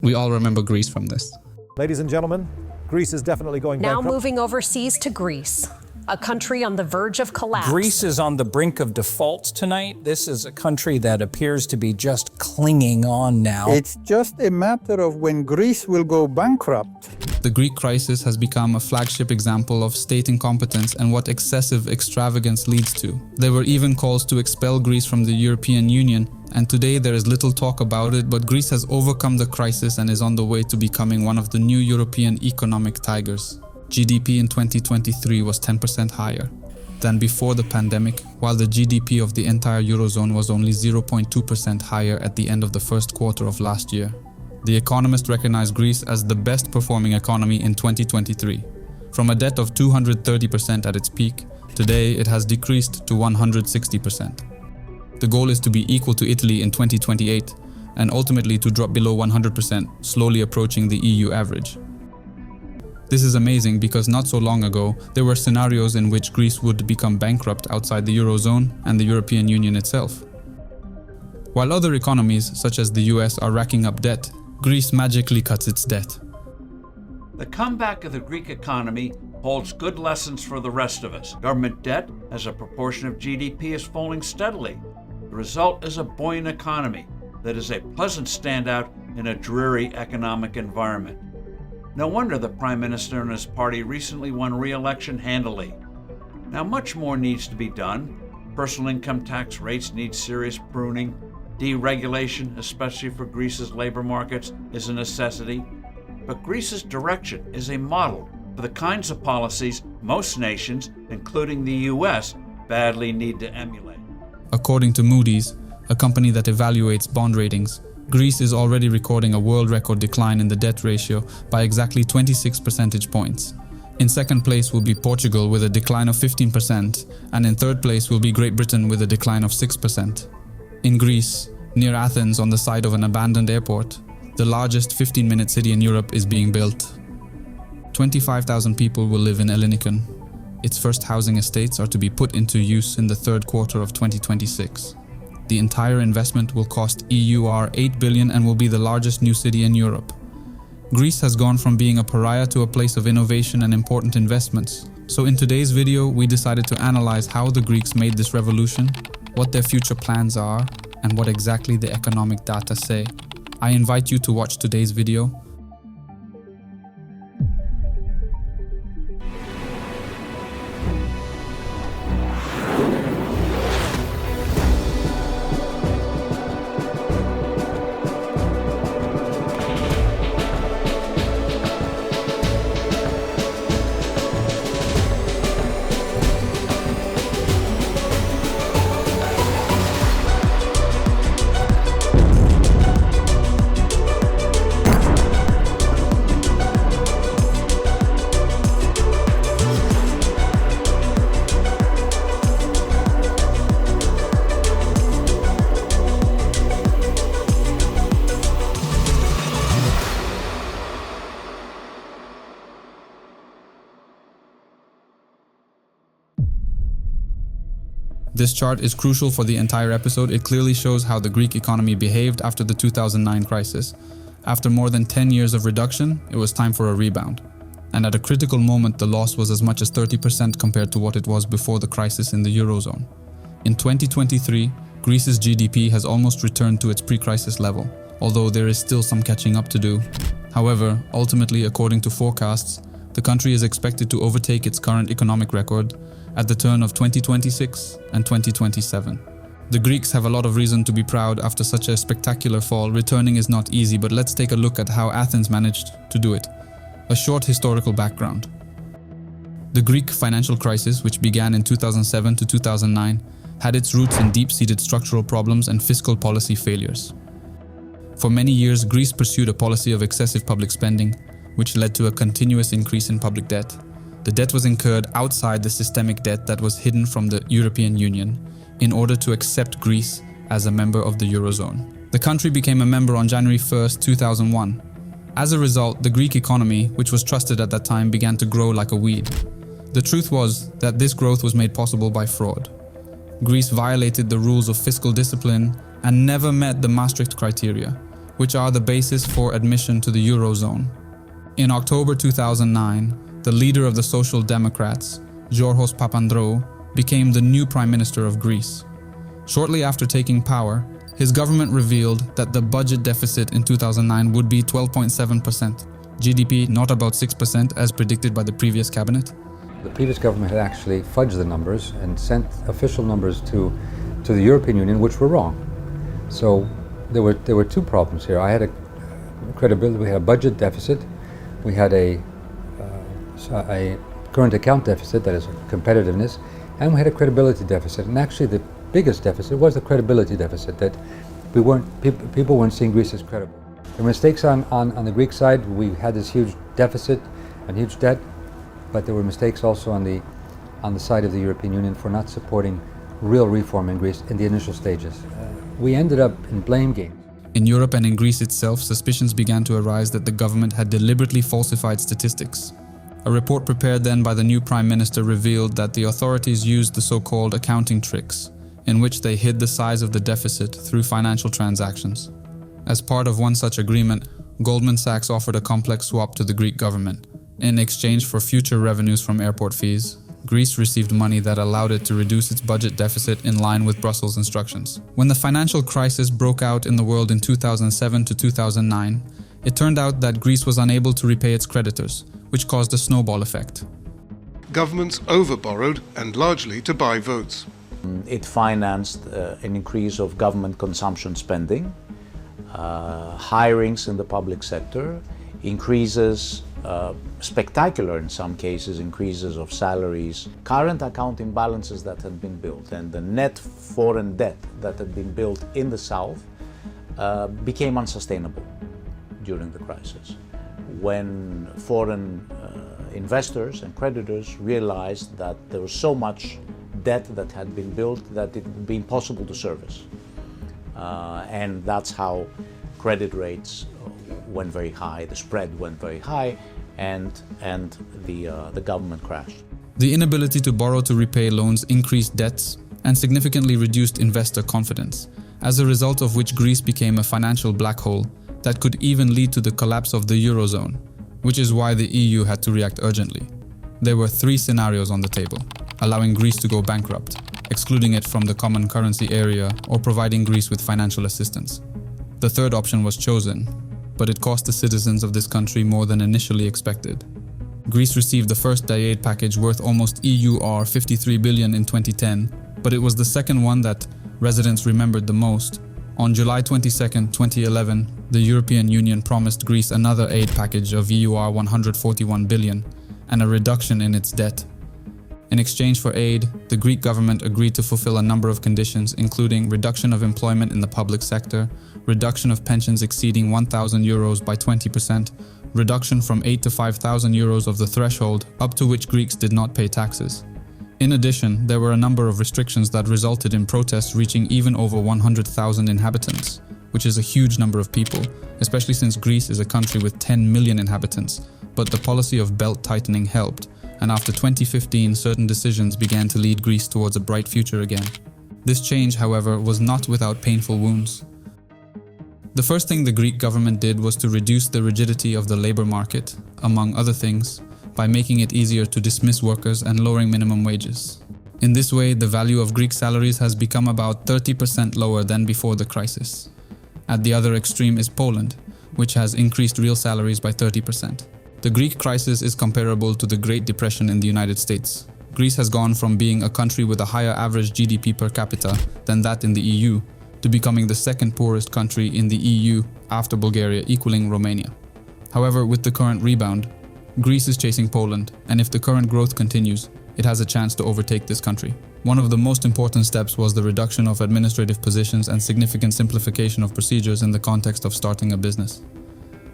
We all remember Greece from this. Ladies and gentlemen, Greece is definitely going bankrupt. Now moving overseas to Greece, a country on the verge of collapse. Greece is on the brink of default tonight. This is a country that appears to be just clinging on now. It's just a matter of when Greece will go bankrupt. The Greek crisis has become a flagship example of state incompetence and what excessive extravagance leads to. There were even calls to expel Greece from the European Union, and today there is little talk about it, but Greece has overcome the crisis and is on the way to becoming one of the new European economic tigers. GDP in 2023 was 10% higher than before the pandemic, while the GDP of the entire Eurozone was only 0.2% higher at the end of the first quarter of last year. The Economist recognized Greece as the best performing economy in 2023. From a debt of 230% at its peak, today it has decreased to 160%. The goal is to be equal to Italy in 2028 and ultimately to drop below 100%, slowly approaching the EU average. This is amazing because not so long ago, there were scenarios in which Greece would become bankrupt outside the Eurozone and the European Union itself. While other economies, such as the US, are racking up debt, Greece magically cuts its debt. The comeback of the Greek economy holds good lessons for the rest of us. Government debt as a proportion of GDP is falling steadily. The result is a buoyant economy that is a pleasant standout in a dreary economic environment. No wonder the Prime Minister and his party recently won re-election handily. Now much more needs to be done. Personal income tax rates need serious pruning. Deregulation, especially for Greece's labor markets, is a necessity. But Greece's direction is a model for the kinds of policies most nations, including the US, badly need to emulate. According to Moody's, a company that evaluates bond ratings, Greece is already recording a world record decline in the debt ratio by exactly 26 percentage points. In second place will be Portugal with a decline of 15%, and in third place will be Great Britain with a decline of 6%. In Greece, near Athens on the site of an abandoned airport, the largest 15-minute city in Europe is being built. 25,000 people will live in Ellinikon. Its first housing estates are to be put into use in the third quarter of 2026. The entire investment will cost EUR 8 billion and will be the largest new city in Europe. Greece has gone from being a pariah to a place of innovation and important investments. So in today's video, we decided to analyze how the Greeks made this revolution, what their future plans are, and what exactly the economic data say. I invite you to watch today's video. This chart is crucial for the entire episode. It clearly shows how the Greek economy behaved after the 2009 crisis. After more than 10 years of reduction, it was time for a rebound. And at a critical moment, the loss was as much as 30% compared to what it was before the crisis in the Eurozone. In 2023, Greece's GDP has almost returned to its pre-crisis level, although there is still some catching up to do. However, ultimately, according to forecasts, the country is expected to overtake its current economic record at the turn of 2026 and 2027. The Greeks have a lot of reason to be proud after such a spectacular fall. Returning is not easy, but let's take a look at how Athens managed to do it. A short historical background. The Greek financial crisis, which began in 2007 to 2009, had its roots in deep-seated structural problems and fiscal policy failures. For many years, Greece pursued a policy of excessive public spending, which led to a continuous increase in public debt. The debt was incurred outside the systemic debt that was hidden from the European Union in order to accept Greece as a member of the Eurozone. The country became a member on January 1st, 2001. As a result, the Greek economy, which was trusted at that time, began to grow like a weed. The truth was that this growth was made possible by fraud. Greece violated the rules of fiscal discipline and never met the Maastricht criteria, which are the basis for admission to the Eurozone. In October 2009, the leader of the Social Democrats, Georgios Papandreou, became the new Prime Minister of Greece. Shortly after taking power, his government revealed that the budget deficit in 2009 would be 12.7%, GDP not about 6% as predicted by the previous cabinet. The previous government had actually fudged the numbers and sent official numbers to the European Union, which were wrong. So there were two problems here. I had a credibility. We had a budget deficit. We had a current account deficit, that is competitiveness, and we had a credibility deficit. And actually, the biggest deficit was the credibility deficit, that people weren't seeing Greece as credible. There were mistakes on the Greek side. We had this huge deficit and huge debt, but there were mistakes also on the side of the European Union for not supporting real reform in Greece in the initial stages. We ended up in blame games. In Europe and in Greece itself, suspicions began to arise that the government had deliberately falsified statistics. A report prepared then by the new Prime Minister revealed that the authorities used the so-called accounting tricks, in which they hid the size of the deficit through financial transactions. As part of one such agreement, Goldman Sachs offered a complex swap to the Greek government. In exchange for future revenues from airport fees, Greece received money that allowed it to reduce its budget deficit in line with Brussels' instructions. When the financial crisis broke out in the world in 2007 to 2009, it turned out that Greece was unable to repay its creditors, which caused a snowball effect. Governments overborrowed and largely to buy votes. It financed an increase of government consumption spending, hirings in the public sector, increases, spectacular in some cases, increases of salaries, current account imbalances that had been built, and the net foreign debt that had been built in the South became unsustainable during the crisis. When foreign investors and creditors realized that there was so much debt that had been built that it would be impossible to service. And that's how credit rates went very high, the spread went very high, and the government crashed. The inability to borrow to repay loans increased debts and significantly reduced investor confidence, as a result of which Greece became a financial black hole that could even lead to the collapse of the Eurozone, which is why the EU had to react urgently. There were three scenarios on the table: allowing Greece to go bankrupt, excluding it from the common currency area, or providing Greece with financial assistance. The third option was chosen, but it cost the citizens of this country more than initially expected. Greece received the first day aid package worth almost EUR 53 billion in 2010, but it was the second one that residents remembered the most. On July 22, 2011, the European Union promised Greece another aid package of EUR 141 billion and a reduction in its debt. In exchange for aid, the Greek government agreed to fulfill a number of conditions, including reduction of employment in the public sector, reduction of pensions exceeding 1,000 euros by 20%, reduction from 8 to 5,000 euros of the threshold up to which Greeks did not pay taxes. In addition, there were a number of restrictions that resulted in protests reaching even over 100,000 inhabitants, which is a huge number of people, especially since Greece is a country with 10 million inhabitants, but the policy of belt tightening helped, and after 2015 certain decisions began to lead Greece towards a bright future again. This change, however, was not without painful wounds. The first thing the Greek government did was to reduce the rigidity of the labor market, among other things, by making it easier to dismiss workers and lowering minimum wages. In this way, the value of Greek salaries has become about 30% lower than before the crisis. At the other extreme is Poland, which has increased real salaries by 30%. The Greek crisis is comparable to the Great Depression in the United States. Greece has gone from being a country with a higher average GDP per capita than that in the EU, to becoming the second poorest country in the EU after Bulgaria, equaling Romania. However, with the current rebound, Greece is chasing Poland, and if the current growth continues, it has a chance to overtake this country. One of the most important steps was the reduction of administrative positions and significant simplification of procedures in the context of starting a business.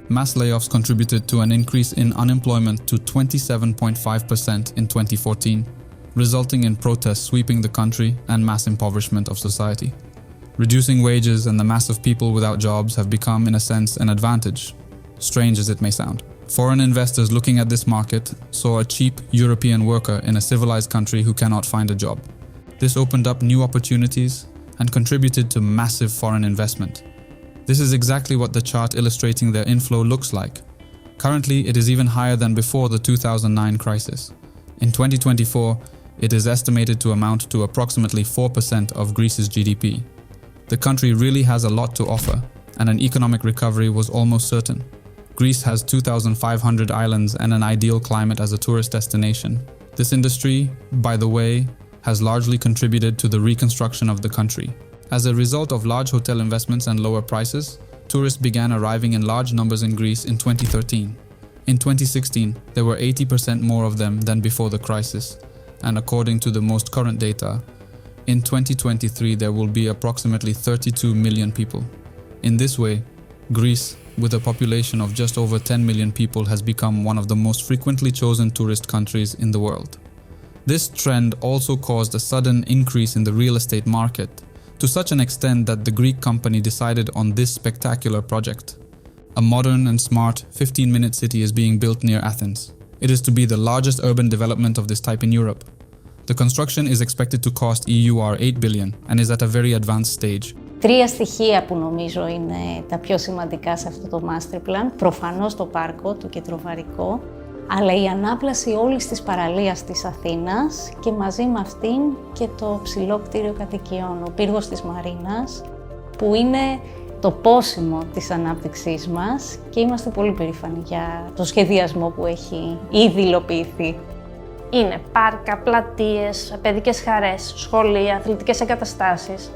Mass layoffs contributed to an increase in unemployment to 27.5% in 2014, resulting in protests sweeping the country and mass impoverishment of society. Reducing wages and the mass of people without jobs have become, in a sense, an advantage, strange as it may sound. Foreign investors looking at this market saw a cheap European worker in a civilized country who cannot find a job. This opened up new opportunities and contributed to massive foreign investment. This is exactly what the chart illustrating their inflow looks like. Currently, it is even higher than before the 2009 crisis. In 2024, it is estimated to amount to approximately 4% of Greece's GDP. The country really has a lot to offer, and an economic recovery was almost certain. Greece has 2,500 islands and an ideal climate as a tourist destination. This industry, by the way, has largely contributed to the reconstruction of the country. As a result of large hotel investments and lower prices, tourists began arriving in large numbers in Greece in 2013. In 2016, there were 80% more of them than before the crisis, and according to the most current data, in 2023 there will be approximately 32 million people. In this way, Greece, with a population of just over 10 million people, has become one of the most frequently chosen tourist countries in the world. This trend also caused a sudden increase in the real estate market, to such an extent that the Greek company decided on this spectacular project. A modern and smart 15-minute city is being built near Athens. It is to be the largest urban development of this type in Europe. The construction is expected to cost EUR 8 billion and is at a very advanced stage. Τρία στοιχεία που νομίζω είναι τα πιο σημαντικά σε αυτό το master plan. Προφανώς το πάρκο, το κεντροβαρικό, αλλά η ανάπλαση όλης της παραλίας της Αθήνας και μαζί με αυτήν και το ψηλό κτίριο κατοικιών, ο πύργος της Μαρίνας, που είναι το πόσιμο της ανάπτυξής μας και είμαστε πολύ περήφανοι για το σχεδιασμό που έχει ήδη υλοποιηθεί. Είναι πάρκα, πλατείες, παιδικές χαρές, σχολεία, αθλητικές εγκαταστάσεις.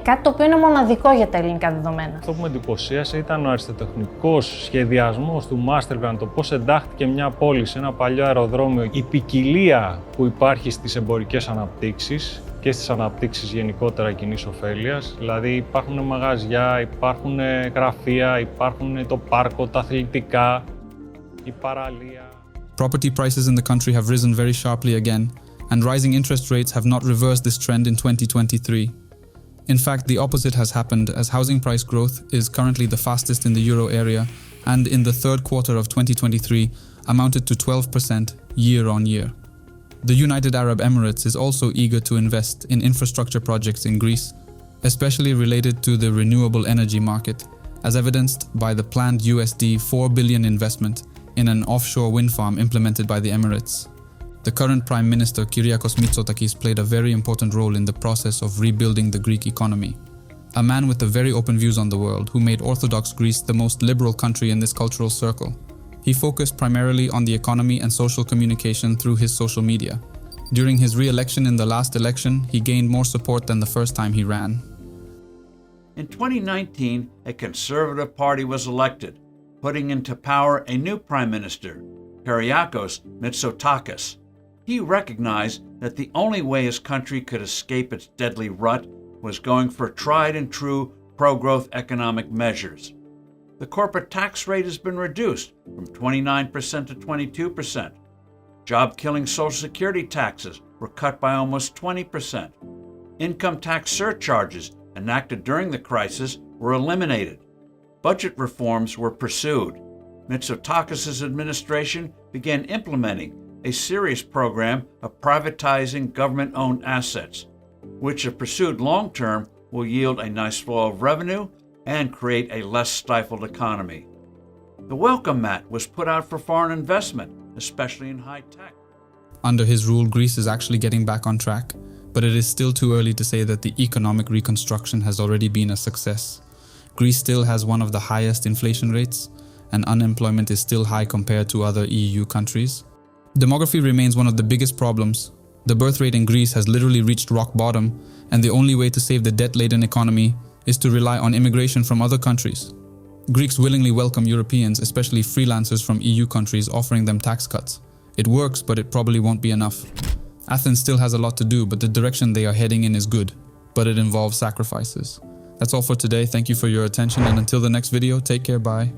Κάτι το οποίο είναι μοναδικό για τα ελληνικά δεδομένα. Αυτό που με εντυπωσίασε ήταν ο αριστοτεχνικός σχεδιασμός του master plan, το πώς εντάχθηκε μια πόλη σε ένα παλιό αεροδρόμιο, η ποικιλία που υπάρχει στις εμπορικές αναπτύξεις και στις αναπτύξεις γενικότερα κοινής ωφέλειας. Δηλαδή υπάρχουν μαγαζιά, υπάρχουν γραφεία, υπάρχουν το πάρκο, τα αθλητικά, η παραλία. Property prices in the country have risen very sharply again, and rising interest rates have not reversed this trend in 2023. In fact, the opposite has happened, as housing price growth is currently the fastest in the euro area, and in the third quarter of 2023 amounted to 12% year on year. The United Arab Emirates is also eager to invest in infrastructure projects in Greece, especially related to the renewable energy market, as evidenced by the planned USD 4 billion investment in an offshore wind farm implemented by the Emirates. The current Prime Minister Kyriakos Mitsotakis played a very important role in the process of rebuilding the Greek economy. A man with very open views on the world who made Orthodox Greece the most liberal country in this cultural circle. He focused primarily on the economy and social communication through his social media. During his re-election in the last election, he gained more support than the first time he ran. In 2019, a conservative party was elected, putting into power a new prime minister, Kyriakos Mitsotakis. He recognized that the only way his country could escape its deadly rut was going for tried and true pro-growth economic measures. The corporate tax rate has been reduced from 29% to 22%. Job-killing Social Security taxes were cut by almost 20%. Income tax surcharges enacted during the crisis were eliminated. Budget reforms were pursued. Mitsotakis' administration began implementing a serious program of privatizing government-owned assets, which if pursued long-term will yield a nice flow of revenue and create a less stifled economy. The welcome mat was put out for foreign investment, especially in high tech. Under his rule, Greece is actually getting back on track, but it is still too early to say that the economic reconstruction has already been a success. Greece still has one of the highest inflation rates, and unemployment is still high compared to other EU countries. Demography remains one of the biggest problems. The birth rate in Greece has literally reached rock bottom, and the only way to save the debt-laden economy is to rely on immigration from other countries. Greeks willingly welcome Europeans, especially freelancers from EU countries, offering them tax cuts. It works, but it probably won't be enough. Athens still has a lot to do, but the direction they are heading in is good, but it involves sacrifices. That's all for today. Thank you for your attention, and until the next video, take care, bye.